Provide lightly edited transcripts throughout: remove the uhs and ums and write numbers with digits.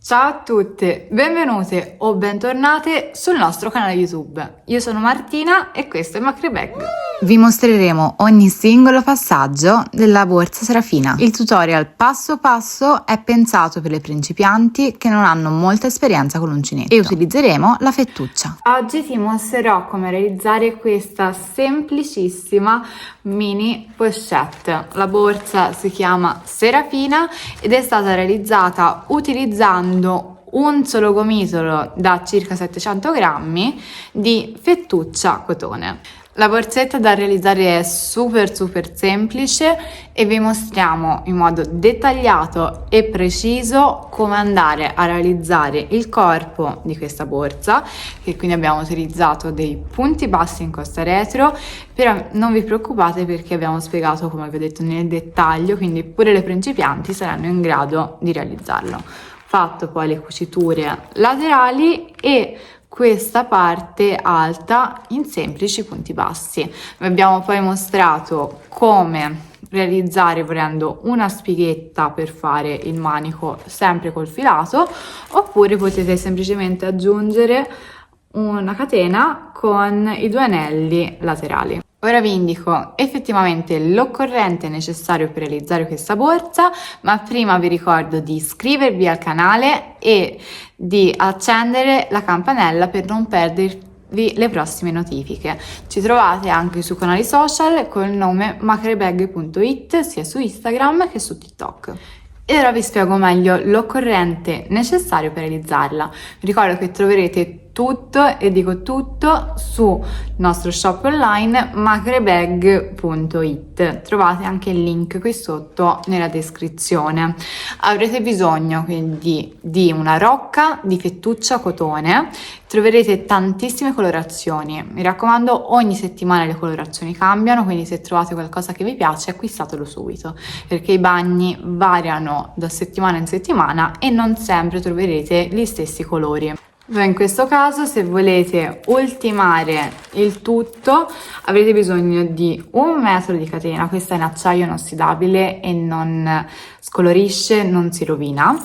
Ciao a tutte, benvenute o bentornate sul nostro canale YouTube. Io sono Martina e questo è Macre Bag. Vi mostreremo ogni singolo passaggio della borsa Serafina. Il tutorial passo passo è pensato per le principianti che non hanno molta esperienza con l'uncinetto e utilizzeremo la fettuccia. Oggi ti mostrerò come realizzare questa semplicissima mini pochette. La borsa si chiama Serafina ed è stata realizzata utilizzando un solo gomitolo da circa 700 grammi di fettuccia cotone. La borsetta da realizzare è super semplice e vi mostriamo in modo dettagliato e preciso come andare a realizzare il corpo di questa borsa, che quindi abbiamo utilizzato dei punti bassi in costa retro, però non vi preoccupate perché abbiamo spiegato, come vi ho detto, nel dettaglio, quindi pure le principianti saranno in grado di realizzarlo. Fatto poi le cuciture laterali e questa parte alta in semplici punti bassi. Vi abbiamo poi mostrato come realizzare volendo una spighetta per fare il manico sempre col filato, oppure potete semplicemente aggiungere una catena con i due anelli laterali. Ora vi indico effettivamente l'occorrente necessario per realizzare questa borsa, ma prima vi ricordo di iscrivervi al canale e di accendere la campanella per non perdervi le prossime notifiche. Ci trovate anche su canali social con il nome macrebag.it sia su Instagram che su TikTok. E ora vi spiego meglio l'occorrente necessario per realizzarla. Vi ricordo che troverete tutto, e dico tutto, sul nostro shop online macrebag.it. Trovate anche il link qui sotto nella descrizione. Avrete bisogno quindi di una rocca di fettuccia cotone. Troverete tantissime colorazioni. Mi raccomando, ogni settimana le colorazioni cambiano, quindi se trovate qualcosa che vi piace acquistatelo subito, perché i bagni variano da settimana in settimana e non sempre troverete gli stessi colori. In questo caso, se volete ultimare il tutto, avrete bisogno di 1 metro di catena. Questa è in acciaio inossidabile e non scolorisce, non si rovina,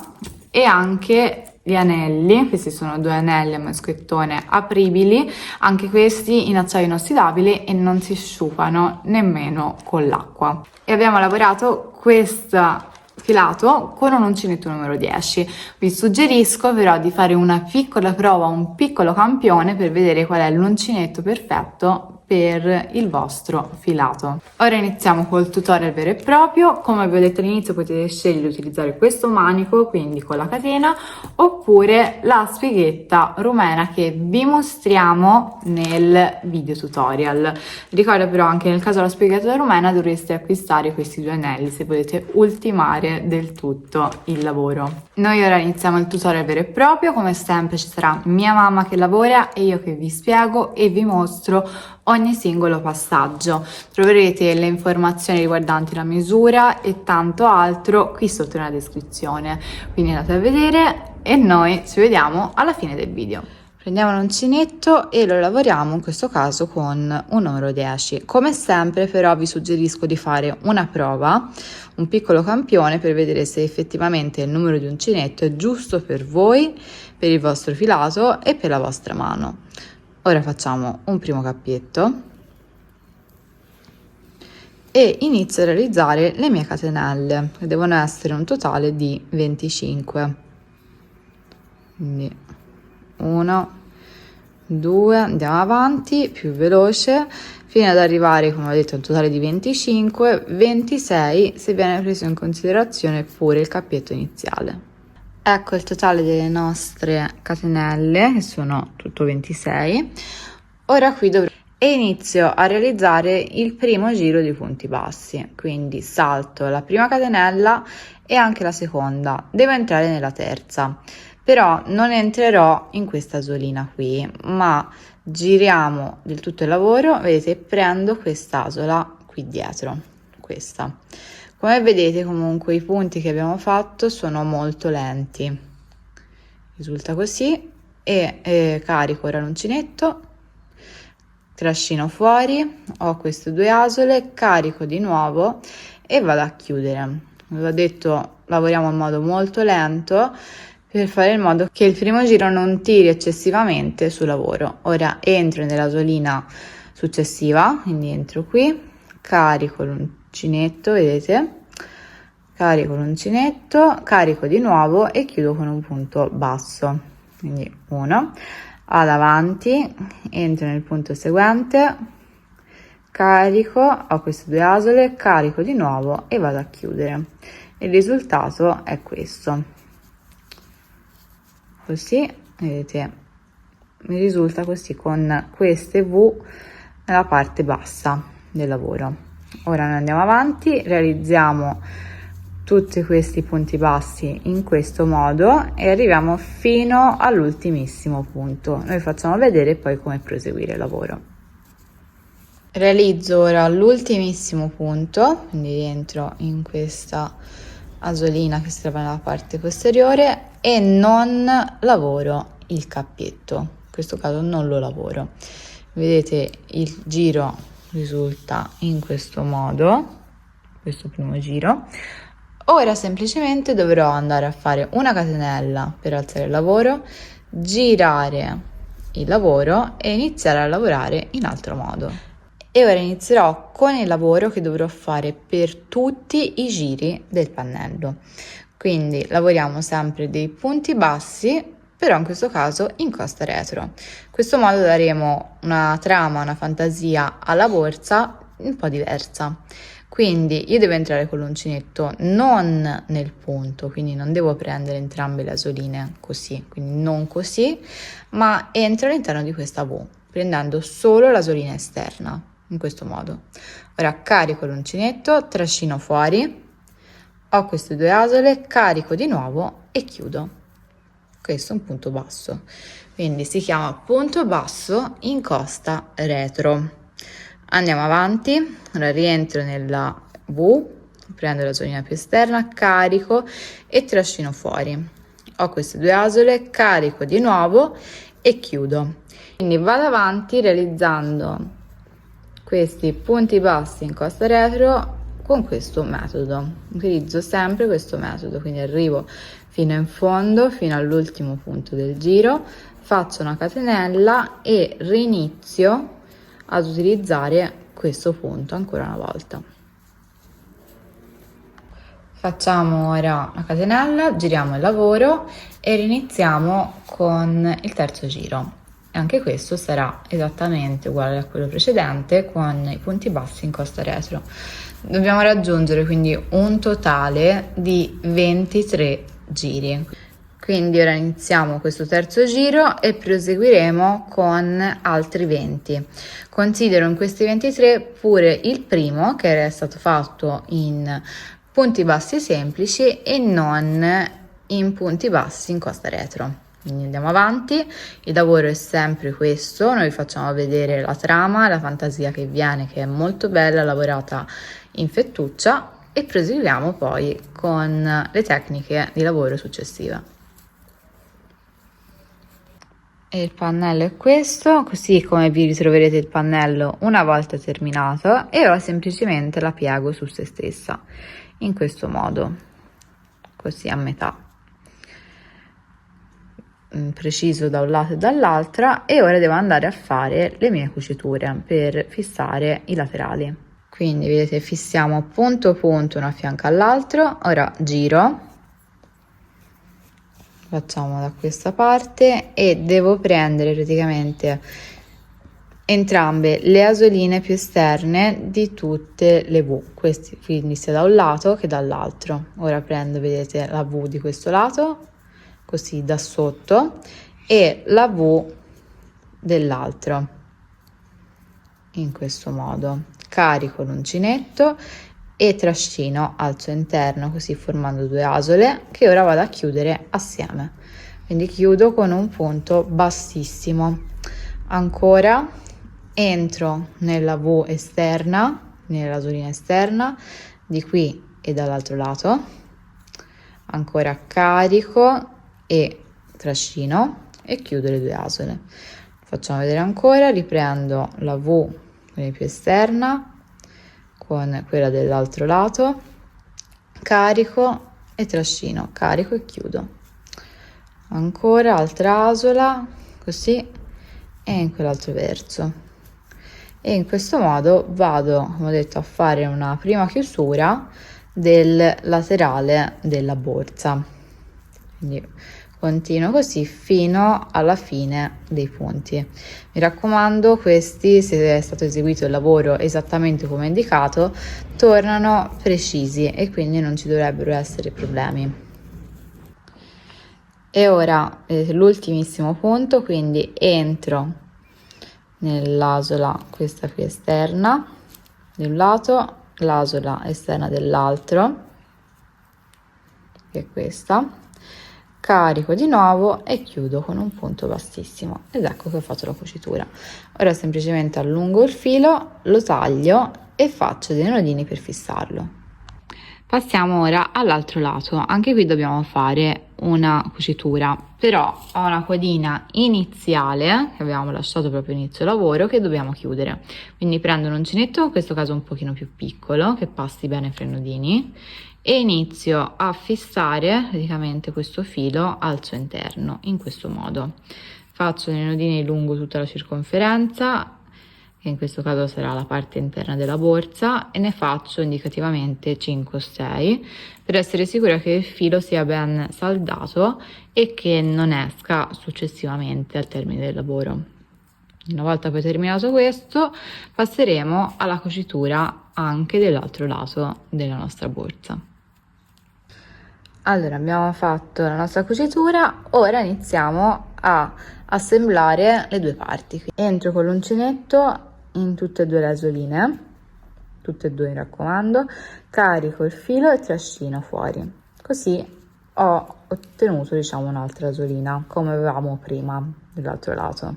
e anche gli anelli. Questi sono 2 anelli a moschettone apribili, anche questi in acciaio inossidabile e non si sciupano nemmeno con l'acqua. E abbiamo lavorato questa filato con un uncinetto numero 10. Vi suggerisco però di fare una piccola prova, un piccolo campione per vedere qual è l'uncinetto perfetto per il vostro filato. Ora iniziamo col tutorial vero e proprio. Come vi ho detto all'inizio, potete scegliere di utilizzare questo manico, quindi con la catena, oppure la spighetta rumena che vi mostriamo nel video tutorial. Ricordo però anche nel caso della spighetta rumena dovreste acquistare questi 2 anelli se volete ultimare del tutto il lavoro. Noi ora iniziamo il tutorial vero e proprio. Come sempre ci sarà mia mamma che lavora e io che vi spiego e vi mostro ogni singolo passaggio. Troverete le informazioni riguardanti la misura e tanto altro qui sotto nella descrizione, quindi andate a vedere e noi ci vediamo alla fine del video. Prendiamo l'uncinetto e lo lavoriamo in questo caso con un numero 10. Come sempre però vi suggerisco di fare una prova, un piccolo campione, per vedere se effettivamente il numero di uncinetto è giusto per voi, per il vostro filato e per la vostra mano. Ora facciamo un primo cappietto e inizio a realizzare le mie catenelle, che devono essere un totale di 25. Quindi 1, 2, andiamo avanti più veloce fino ad arrivare, come ho detto, a un totale di 25, 26 se viene preso in considerazione pure il cappietto iniziale. Ecco il totale delle nostre catenelle, che sono tutto 26. Ora qui e inizio a realizzare il primo giro di punti bassi, quindi salto la prima catenella e anche la seconda. Devo entrare nella terza, però non entrerò in questa asolina qui, ma giriamo del tutto il lavoro. Vedete, prendo quest'asola qui dietro, questa. Come vedete comunque i punti che abbiamo fatto sono molto lenti, risulta così, e carico ora l'uncinetto, trascino fuori, ho queste 2 asole, carico di nuovo e vado a chiudere. Come vi ho detto, lavoriamo in modo molto lento per fare in modo che il primo giro non tiri eccessivamente sul lavoro. Ora entro nella solina successiva, quindi entro qui, carico l'uncinetto, vedete? Carico l'uncinetto, carico di nuovo e chiudo con un punto basso. Quindi 1, vado avanti, entro nel punto seguente, carico, ho queste 2 asole, carico di nuovo e vado a chiudere. Il risultato è questo. Così, vedete, mi risulta così con queste V nella parte bassa del lavoro. Ora noi andiamo avanti, realizziamo tutti questi punti bassi in questo modo e arriviamo fino all'ultimissimo punto. Noi facciamo vedere poi come proseguire il lavoro. Realizzo ora l'ultimissimo punto, quindi rientro in questa asolina che si trova nella parte posteriore e non lavoro il cappietto, in questo caso non lo lavoro. Vedete, il giro risulta in questo modo, questo primo giro. Ora semplicemente dovrò andare a fare una catenella per alzare il lavoro, girare il lavoro e iniziare a lavorare in altro modo. E ora inizierò con il lavoro che dovrò fare per tutti i giri del pannello. Quindi lavoriamo sempre dei punti bassi, però in questo caso in costa retro. In questo modo daremo una trama, una fantasia alla borsa un po' diversa. Quindi io devo entrare con l'uncinetto non nel punto, quindi non devo prendere entrambe le asoline così, quindi non così, ma entro all'interno di questa V, prendendo solo l'asolina esterna. In questo modo. Ora carico l'uncinetto, trascino fuori, ho queste 2 asole, carico di nuovo e chiudo. Questo è un punto basso, quindi si chiama punto basso in costa retro. Andiamo avanti, ora rientro nella V, prendo la solina più esterna, carico e trascino fuori. Ho queste 2 asole, carico di nuovo e chiudo. Quindi vado avanti realizzando questi punti bassi in costa retro con questo metodo. Utilizzo sempre questo metodo, quindi arrivo fino in fondo, fino all'ultimo punto del giro, faccio una catenella e rinizio ad utilizzare questo punto ancora una volta. Facciamo ora una catenella, giriamo il lavoro e riniziamo con il terzo giro. Anche questo sarà esattamente uguale a quello precedente con i punti bassi in costa retro. Dobbiamo raggiungere quindi un totale di 23 giri. Quindi ora iniziamo questo terzo giro e proseguiremo con altri 20. Considero in questi 23 pure il primo che era stato fatto in punti bassi semplici e non in punti bassi in costa retro. Quindi andiamo avanti, il lavoro è sempre questo, noi facciamo vedere la trama, la fantasia che viene, che è molto bella, lavorata in fettuccia, e proseguiamo poi con le tecniche di lavoro successive. E il pannello è questo, così come vi ritroverete il pannello una volta terminato, e ora semplicemente la piego su se stessa, in questo modo, così a metà. Preciso da un lato e dall'altra, e ora devo andare a fare le mie cuciture per fissare i laterali. Quindi vedete, fissiamo punto punto uno a fianco all'altro. Ora giro, facciamo da questa parte e devo prendere praticamente entrambe le asoline più esterne di tutte le V, questi quindi sia da un lato che dall'altro. Ora prendo, vedete, la V di questo lato così da sotto e la V dell'altro in questo modo, carico l'uncinetto e trascino al suo interno così formando 2 asole che ora vado a chiudere assieme. Quindi chiudo con un punto bassissimo, ancora entro nella V esterna, nella asolina esterna di qui e dall'altro lato, ancora carico e trascino e chiudo le 2 asole. Facciamo vedere ancora, riprendo la V più esterna con quella dell'altro lato, carico e trascino, carico e chiudo. ancora altra asola, così, e in quell'altro verso. E in questo modo vado, come ho detto, a fare una prima chiusura del laterale della borsa. Quindi continuo così fino alla fine dei punti. Mi raccomando, questi, se è stato eseguito il lavoro esattamente come indicato, tornano precisi e quindi non ci dovrebbero essere problemi. E ora l'ultimissimo punto, quindi entro nell'asola, questa qui esterna di un lato, l'asola esterna dell'altro, che è questa, carico di nuovo e chiudo con un punto bassissimo ed ecco che ho fatto la cucitura. Ora semplicemente allungo il filo, lo taglio e faccio dei nodini per fissarlo. Passiamo ora all'altro lato, anche qui dobbiamo fare una cucitura, però ho una codina iniziale che abbiamo lasciato proprio inizio lavoro che dobbiamo chiudere, quindi prendo un uncinetto, in questo caso un pochino più piccolo, che passi bene fra i nodini, e inizio a fissare praticamente questo filo al suo interno, in questo modo. Faccio dei nodini lungo tutta la circonferenza, che in questo caso sarà la parte interna della borsa, e ne faccio indicativamente 5 o 6 per essere sicura che il filo sia ben saldato e che non esca successivamente al termine del lavoro. Una volta poi terminato questo, passeremo alla cucitura anche dell'altro lato della nostra borsa. Allora, abbiamo fatto la nostra cucitura, ora iniziamo a assemblare le due parti. Entro con l'uncinetto in tutte e due le asoline, tutte e due mi raccomando, carico il filo e trascino fuori, così ho ottenuto diciamo un'altra asolina come avevamo prima dell'altro lato.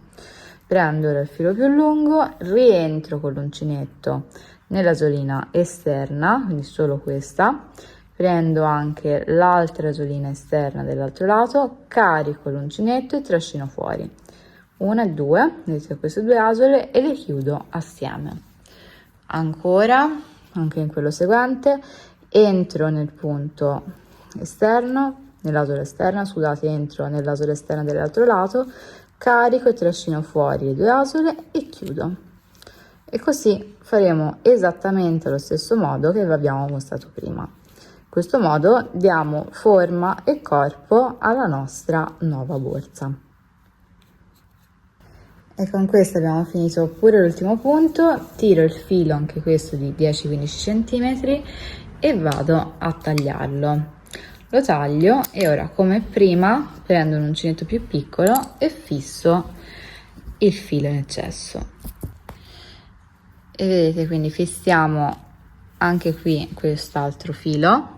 Prendo il filo più lungo, rientro con l'uncinetto nell'asolina esterna, quindi solo questa, prendo anche l'altra asolina esterna dell'altro lato, carico l'uncinetto e trascino fuori. Una e due, vedete queste due asole, e le chiudo assieme. Ancora, anche in quello seguente, entro nel punto esterno, nell'asola esterna, scusate, entro nell'asola esterna dell'altro lato, carico e trascino fuori le due asole e chiudo. E così faremo esattamente allo stesso modo che vi abbiamo mostrato prima. In questo modo diamo forma e corpo alla nostra nuova borsa. E con questo abbiamo finito pure l'ultimo punto, tiro il filo anche questo di 10-15 cm e vado a tagliarlo. Lo taglio e ora come prima prendo un uncinetto più piccolo e fisso il filo in eccesso. E vedete, quindi fissiamo anche qui quest'altro filo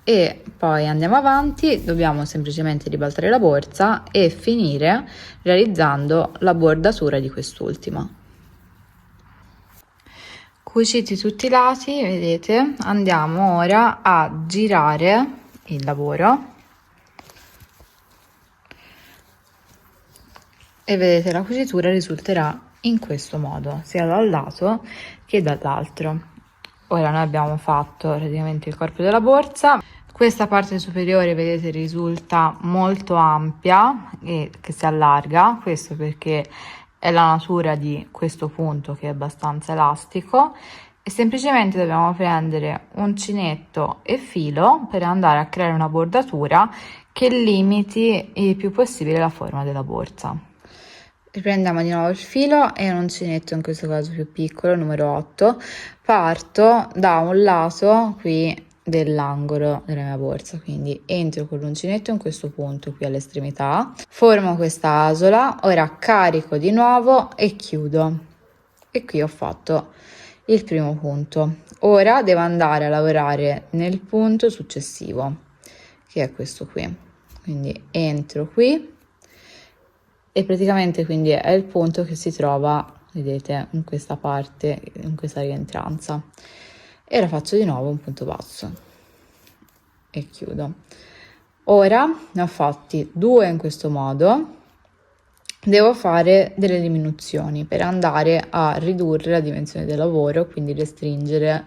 e poi andiamo avanti, dobbiamo semplicemente ribaltare la borsa e finire realizzando la bordatura di quest'ultima. Cuciti tutti i lati, vedete, andiamo ora a girare il lavoro e vedete la cucitura risulterà in questo modo, sia da un lato che dall'altro. Ora noi abbiamo fatto praticamente il corpo della borsa. Questa parte superiore, vedete, risulta molto ampia e che si allarga, questo perché è la natura di questo punto che è abbastanza elastico, e semplicemente dobbiamo prendere uncinetto e filo per andare a creare una bordatura che limiti il più possibile la forma della borsa. Riprendiamo di nuovo il filo e un uncinetto, in questo caso più piccolo, numero 8, parto da un lato qui dell'angolo della mia borsa, quindi entro con l'uncinetto in questo punto qui all'estremità, formo questa asola, ora carico di nuovo e chiudo, e qui ho fatto il primo punto. Ora devo andare a lavorare nel punto successivo, che è questo qui, quindi entro qui e praticamente quindi è il punto che si trova, vedete, in questa parte, in questa rientranza, e ora faccio di nuovo un punto basso e chiudo. Ora ne ho fatti due in questo modo, devo fare delle diminuzioni per andare a ridurre la dimensione del lavoro, quindi restringere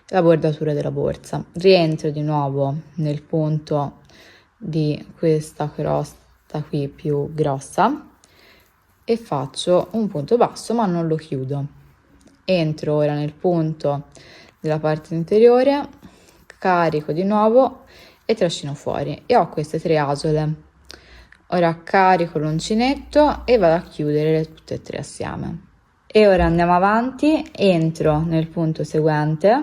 la bordatura della borsa. Rientro di nuovo nel punto di questa crosta qui più grossa e faccio un punto basso, ma non lo chiudo. Entro ora nel punto della parte interiore, carico di nuovo e trascino fuori e ho queste 3 asole. Ora carico l'uncinetto e vado a chiudere tutte e 3 assieme. E ora andiamo avanti, entro nel punto seguente,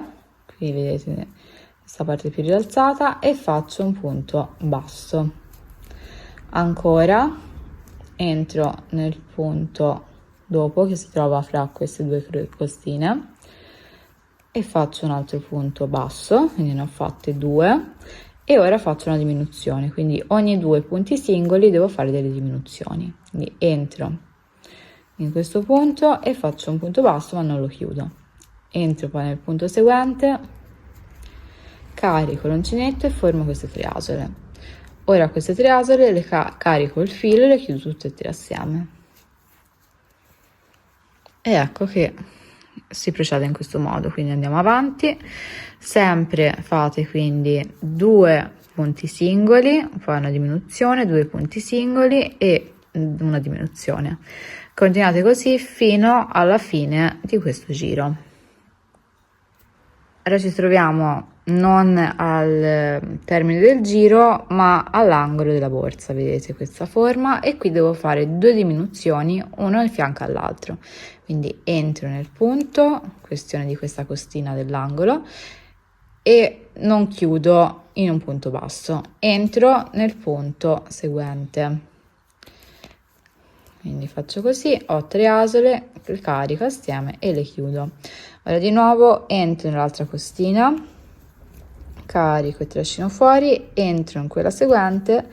qui vedete questa parte più rialzata, e faccio un punto basso. Ancora entro nel punto dopo che si trova fra queste 2 costine e faccio un altro punto basso, quindi ne ho fatte 2 e ora faccio una diminuzione, quindi ogni 2 punti singoli devo fare delle diminuzioni. Quindi entro in questo punto e faccio un punto basso, ma non lo chiudo. Entro poi nel punto seguente, carico l'uncinetto e formo queste 3 asole. Ora queste 3 asole le carico il filo e le chiudo tutte e 3 assieme. E ecco che si procede in questo modo, quindi andiamo avanti. Sempre fate quindi 2 punti singoli, poi una diminuzione, 2 punti singoli e una diminuzione. Continuate così fino alla fine di questo giro. Ora ci troviamo non al termine del giro, ma all'angolo della borsa, vedete questa forma, e qui devo fare 2 diminuzioni, uno di fianco all'altro. Quindi entro nel punto, questione di questa costina dell'angolo, e non chiudo in un punto basso, entro nel punto seguente. Quindi faccio così, ho 3 asole, le carico assieme e le chiudo. Ora di nuovo entro nell'altra costina, carico e trascino fuori, entro in quella seguente,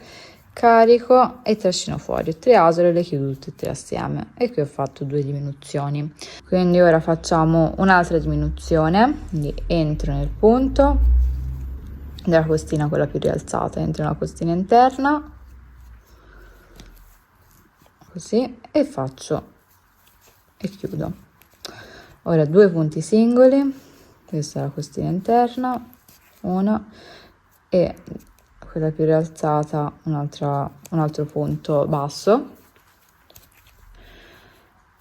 carico e trascino fuori, 3 asole, le chiudo tutte e 3 assieme e qui ho fatto 2 diminuzioni. Quindi ora facciamo un'altra diminuzione, quindi entro nel punto della costina, quella più rialzata, entro nella costina interna, così, e faccio e chiudo. Ora 2 punti singoli, questa è la costina interna, una, e quella più rialzata un altro punto basso.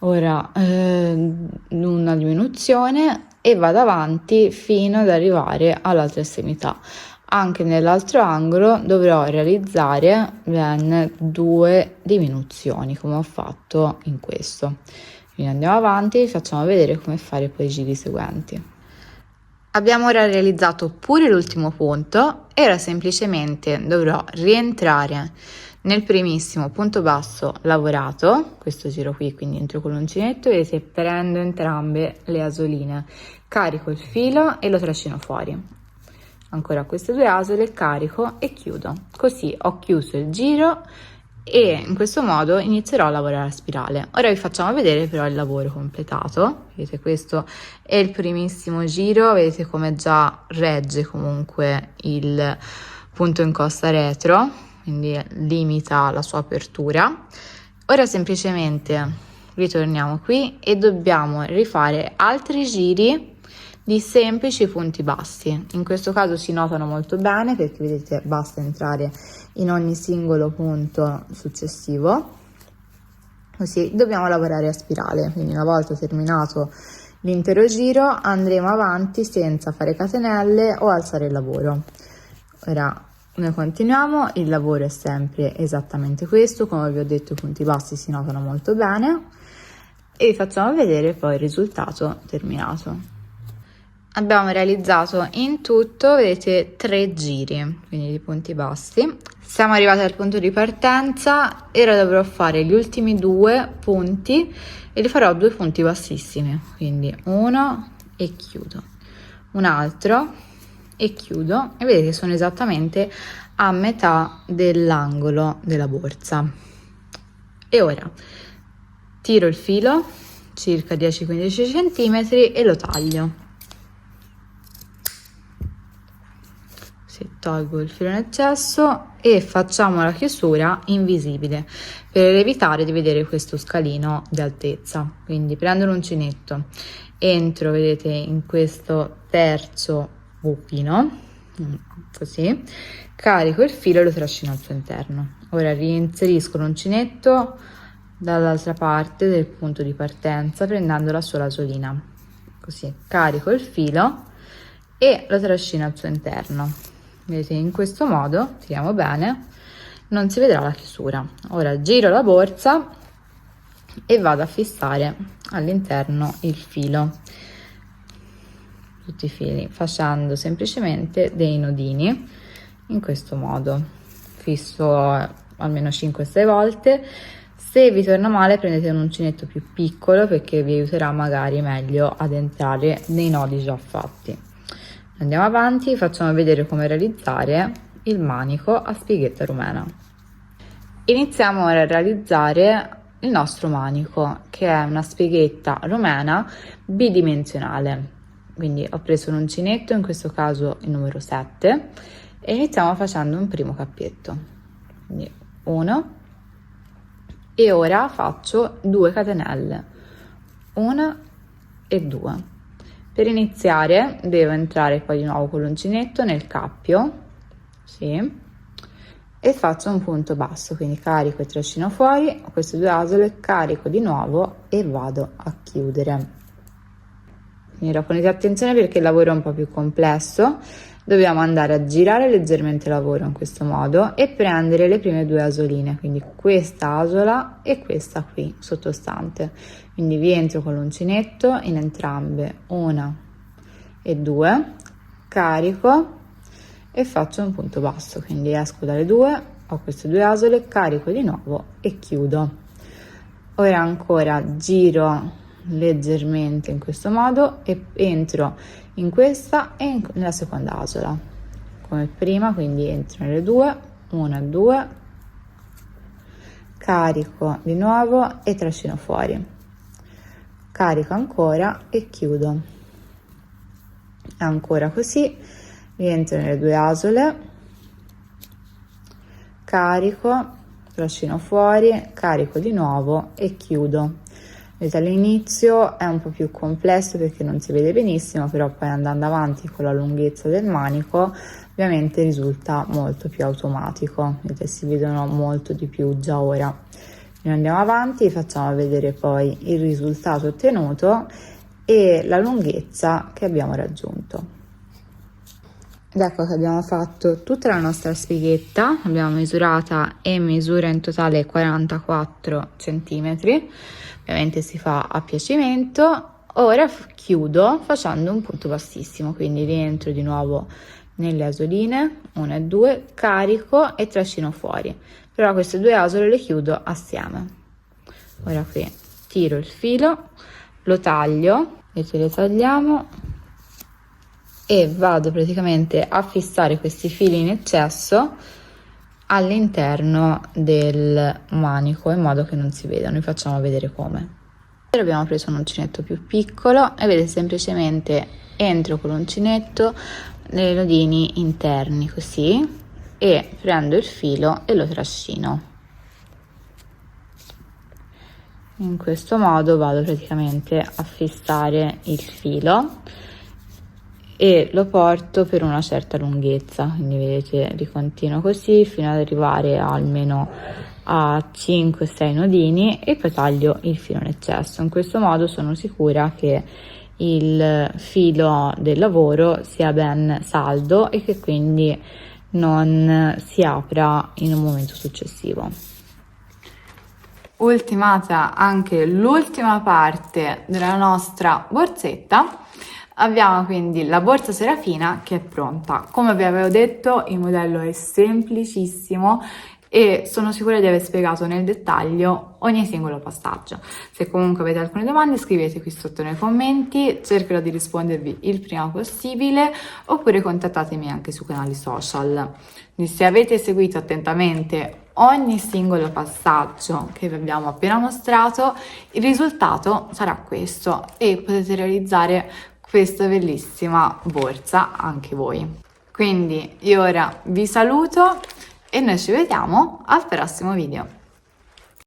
Ora una diminuzione e vado avanti fino ad arrivare all'altra estremità. Anche nell'altro angolo dovrò realizzare ben 2 diminuzioni come ho fatto in questo. Quindi andiamo avanti e facciamo vedere come fare poi i giri seguenti. Abbiamo ora realizzato pure l'ultimo punto e ora semplicemente dovrò rientrare nel primissimo punto basso lavorato, questo giro qui, quindi entro con l'uncinetto, vedete, prendo entrambe le asoline, carico il filo e lo trascino fuori. Ancora queste 2 asole, carico e chiudo. Così ho chiuso il giro e in questo modo inizierò a lavorare a spirale. Ora vi facciamo vedere però il lavoro completato. Vedete, questo è il primissimo giro, vedete come già regge comunque il punto in costa retro, quindi limita la sua apertura. Ora semplicemente ritorniamo qui e dobbiamo rifare altri giri di semplici punti bassi. In questo caso si notano molto bene perché vedete basta entrare in ogni singolo punto successivo, così dobbiamo lavorare a spirale. Quindi una volta terminato l'intero giro andremo avanti senza fare catenelle o alzare il lavoro. Ora noi continuiamo, il lavoro è sempre esattamente questo, come vi ho detto i punti bassi si notano molto bene e vi facciamo vedere poi il risultato terminato. Abbiamo realizzato in tutto, vedete, 3 giri, quindi di punti bassi. Siamo arrivati al punto di partenza e ora dovrò fare gli ultimi 2 punti e li farò 2 punti bassissimi, quindi uno e chiudo, un altro e chiudo, e vedete che sono esattamente a metà dell'angolo della borsa. E ora tiro il filo circa 10-15 cm e lo taglio. Tolgo il filo in eccesso e facciamo la chiusura invisibile per evitare di vedere questo scalino di altezza. Quindi prendo l'uncinetto, entro, vedete, in questo terzo buchino, così, carico il filo e lo trascino al suo interno. Ora reinserisco l'uncinetto dall'altra parte del punto di partenza prendendo la sola asolina, così carico il filo e lo trascino al suo interno. Vedete, in questo modo tiriamo bene, non si vedrà la chiusura. Ora giro la borsa e vado a fissare all'interno il filo, tutti i fili, facendo semplicemente dei nodini in questo modo. Fisso almeno 5-6 volte. Se vi torna male prendete un uncinetto più piccolo perché vi aiuterà magari meglio ad entrare nei nodi già fatti. Andiamo avanti, facciamo vedere come realizzare il manico a spighetta rumena. Iniziamo ora a realizzare il nostro manico, che è una spighetta rumena bidimensionale. Quindi ho preso un uncinetto, in questo caso il numero 7, e iniziamo facendo un primo cappietto. Quindi 1, e ora faccio 2 catenelle, 1 e 2. Per iniziare devo entrare poi di nuovo con l'uncinetto nel cappio, sì, e faccio un punto basso, quindi carico e trascino fuori, ho queste 2 asole, carico di nuovo e vado a chiudere. Quindi ora ponete attenzione perché il lavoro è un po' più complesso, dobbiamo andare a girare leggermente il lavoro in questo modo e prendere le prime 2 asoline, quindi questa asola e questa qui sottostante. Quindi vi entro con l'uncinetto in entrambe, 1 e 2, carico e faccio un punto basso, quindi esco dalle 2, ho queste 2 asole, carico di nuovo e chiudo. Ora ancora giro leggermente in questo modo e entro in questa e nella seconda asola come prima, quindi entro nelle 2, 1 e 2, carico di nuovo e trascino fuori, carico ancora e chiudo, ancora così, rientro nelle 2 asole, carico, trascino fuori, carico di nuovo e chiudo. Vedete, all'inizio è un po' più complesso perché non si vede benissimo, però poi andando avanti con la lunghezza del manico ovviamente risulta molto più automatico. Vedete, si vedono molto di più già ora. Noi andiamo avanti, facciamo vedere poi il risultato ottenuto e la lunghezza che abbiamo raggiunto. Ed ecco che abbiamo fatto tutta la nostra spighetta, l'abbiamo misurata e misura in totale 44 centimetri. Ovviamente si fa a piacimento. Ora chiudo facendo un punto bassissimo, quindi rientro di nuovo nelle asoline, 1 e 2, carico e trascino fuori. Però queste 2 asole le chiudo assieme. Ora qui tiro il filo, lo taglio, e ce le tagliamo e vado praticamente a fissare questi fili in eccesso all'interno del manico in modo che non si vedano. Vi facciamo vedere come. Ora abbiamo preso un uncinetto più piccolo e vedete, semplicemente entro con l'uncinetto nei nodini interni così e prendo il filo e lo trascino. In questo modo vado praticamente a fissare il filo e lo porto per una certa lunghezza, quindi vedete, ricontinuo così fino ad arrivare almeno a 5-6 nodini e poi taglio il filo in eccesso. In questo modo sono sicura che il filo del lavoro sia ben saldo e che quindi non si apra in un momento successivo. Ultimata anche l'ultima parte della nostra borsetta. Abbiamo quindi la borsa Serafina che è pronta. Come vi avevo detto, il modello è semplicissimo e sono sicura di aver spiegato nel dettaglio ogni singolo passaggio. Se comunque avete alcune domande scrivete qui sotto nei commenti, cercherò di rispondervi il prima possibile, oppure contattatemi anche sui canali social. Quindi se avete seguito attentamente ogni singolo passaggio che vi abbiamo appena mostrato, il risultato sarà questo e potete realizzare questa bellissima borsa anche voi. Quindi io ora vi saluto e noi ci vediamo al prossimo video.